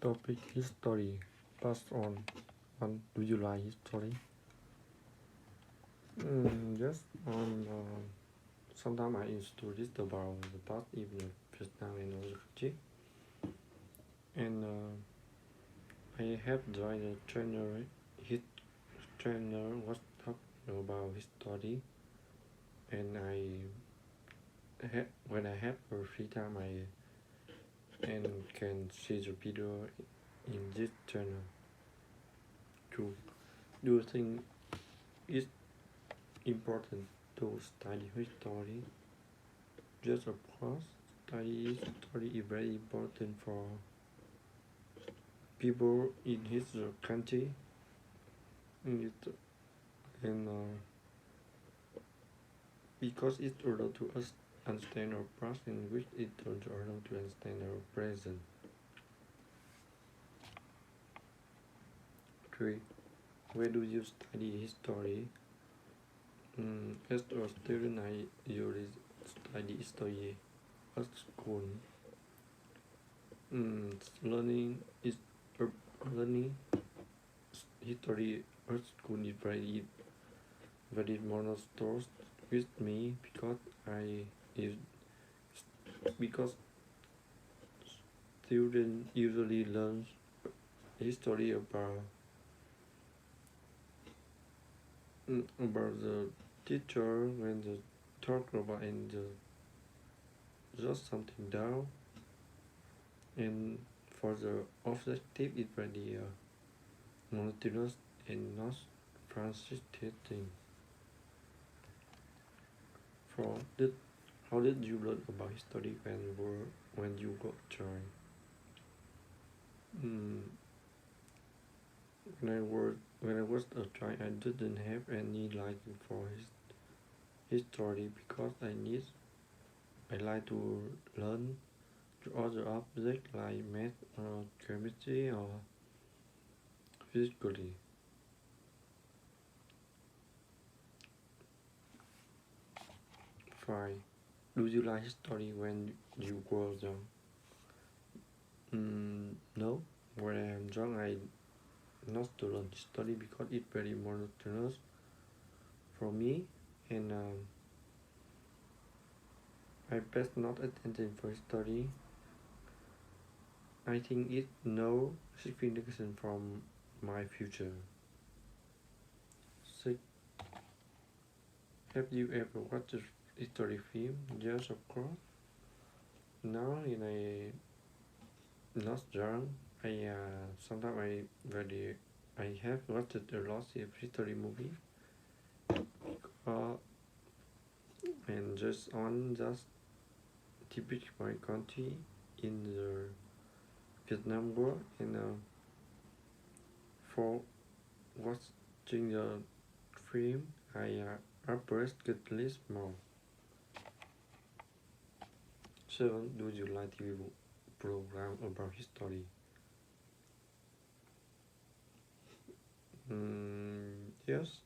Topic history. Pass on. One. Do you like history? Yes. Sometimes I used to read about the past, even Vietnam and other country. And I have joined a trainer. His trainer was talking about history, and when I have a free time, I and can see the video in this channel. Do you think it's important to study history? Yes, of course. Study history is very important for people in his country, and because it allows to us understand our past, in which it also allows to understand our present. 3. Where do you study history? As a student, I usually study history at school. Learning history at school is very monotonous with me because students usually learn history about the teacher when they talk about and just something down, and for the objective it's very monotonous and not fascinating. How did you learn about history when you got joined? When I was a child, I didn't have any liking for history because I like to learn other subjects like math or chemistry or physically. 5. Do you like history when you were young? No. When I am young, I not to learn history because it's very monotonous for me, and I best not attention for history. I think it no significance from my future. 6. Have you ever watched a history film? Yes, of course. Now, when I not young, sometimes I have watched a lot of history movie. And just typical my country in the Vietnam War, and for watching the film, I appreciate at least more. 7. Do you like TV program about history? Yes.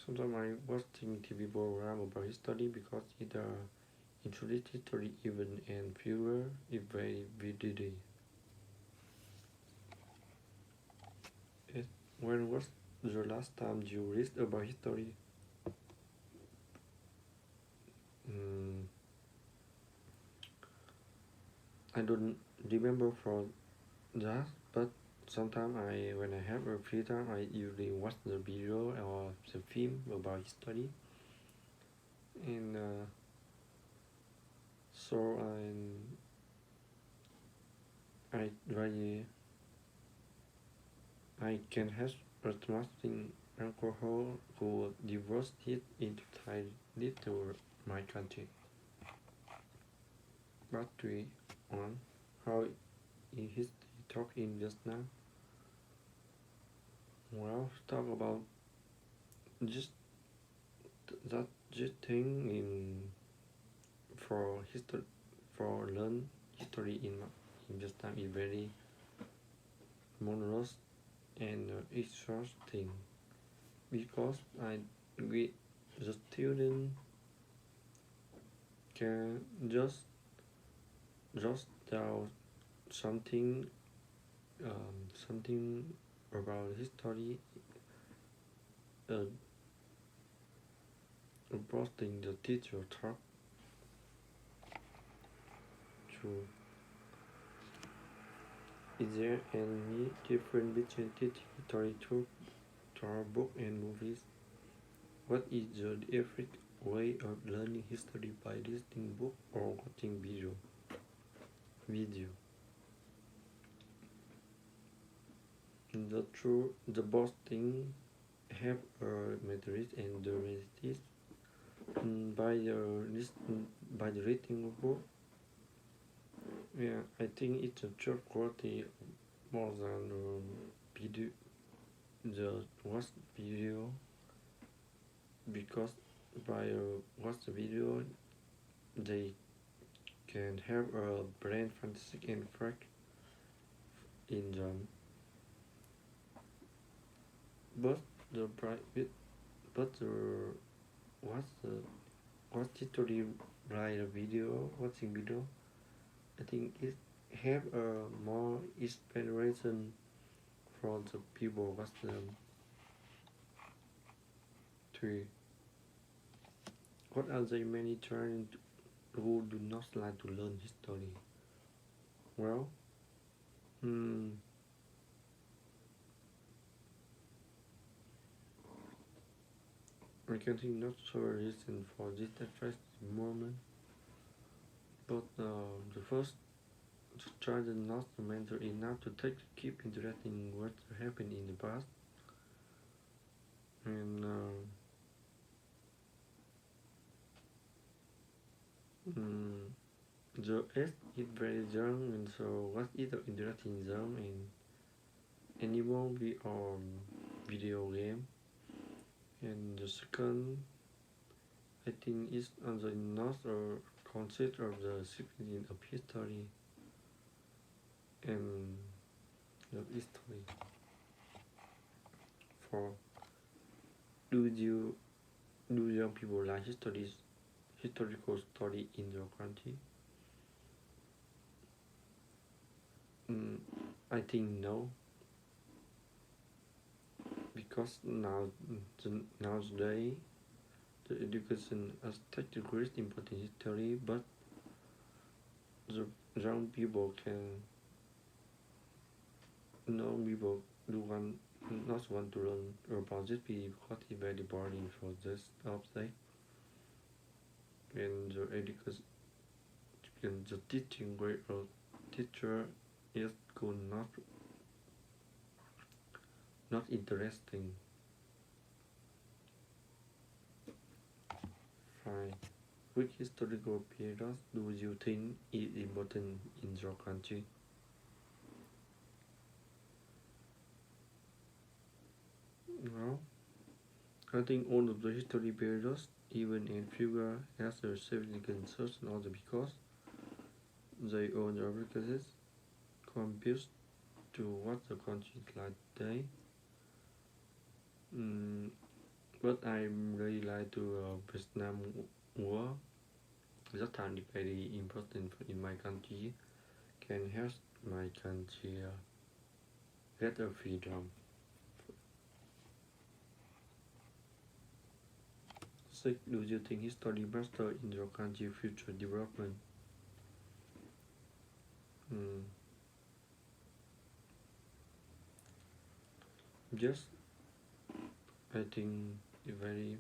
Sometimes I watching TV program about history because it introduces history even and fewer is very vividly. When was the last time you read about history? I don't remember for that, but sometimes when I have a free time, I usually watch the video or the film about history, and so I really I can have a trusting alcohol who divorced it into Thai to my country. Part 3 on how in history talk in Vietnam. Well, talk about just thing in for history for learn history in Vietnam is very monotonous and exhausting because the student can just tell something something about history, uh, boosting the teacher talk to. Is there any difference between teaching history to book and movies? What is the effective way of learning history by listening book or watching video? The both thing have a merit and derivatives. By by the reading of book, yeah, I think it's a job quality more than video. The watch video because by watch the video they can have a brain fantastic and fact in them, but the private but the what's the what's literally by the video watching video I think it have a more inspiration for the people watch them. Three. What are the many trying who do not like to learn history? Well, I can think not so reason for this at first moment, but the first to try the not mentor enough to keep interested in what happened in the past, and the S is very young, and so what is the interesting them in any movie or video game. And the second, I think, is on the north or concept of the significance of history and the history. For do young people like historical story in your country? I think no, because nowadays the education has taken great importance in history, but the young people people do not want to learn about this because it's very boring for this subject, and the education and the teaching grade of teacher is good not interesting. Fine. Which historical periods do you think is important in your country? Well, I think all of the history periods, even in figure, has a significant certain order because they own their records, contribute to what the country is like today. But I really like to Vietnam War. That time is very important in my country. Can help my country get a freedom. 6. Do you think history master in your country's future development? Yes, I think it's very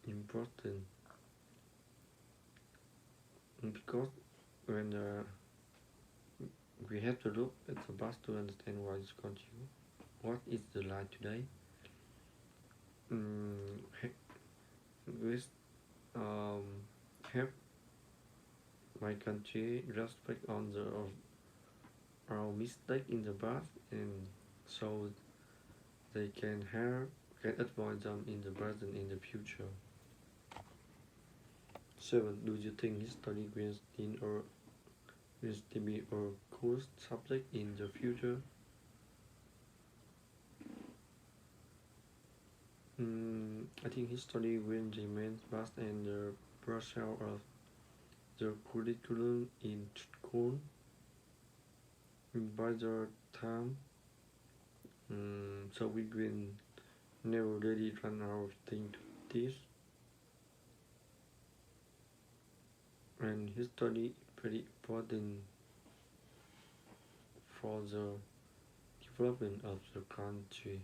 important because when we have to look at the past to understand why this country, what is the life today. With have my country respect on our mistake in the past, and so they can avoid them in the present in the future. 7. Do you think history will still be a course subject in the future? I think history will remain vast and the brush out of the curriculum in school. by the time, so we will never really run out of things to teach. And history is very important for the development of the country.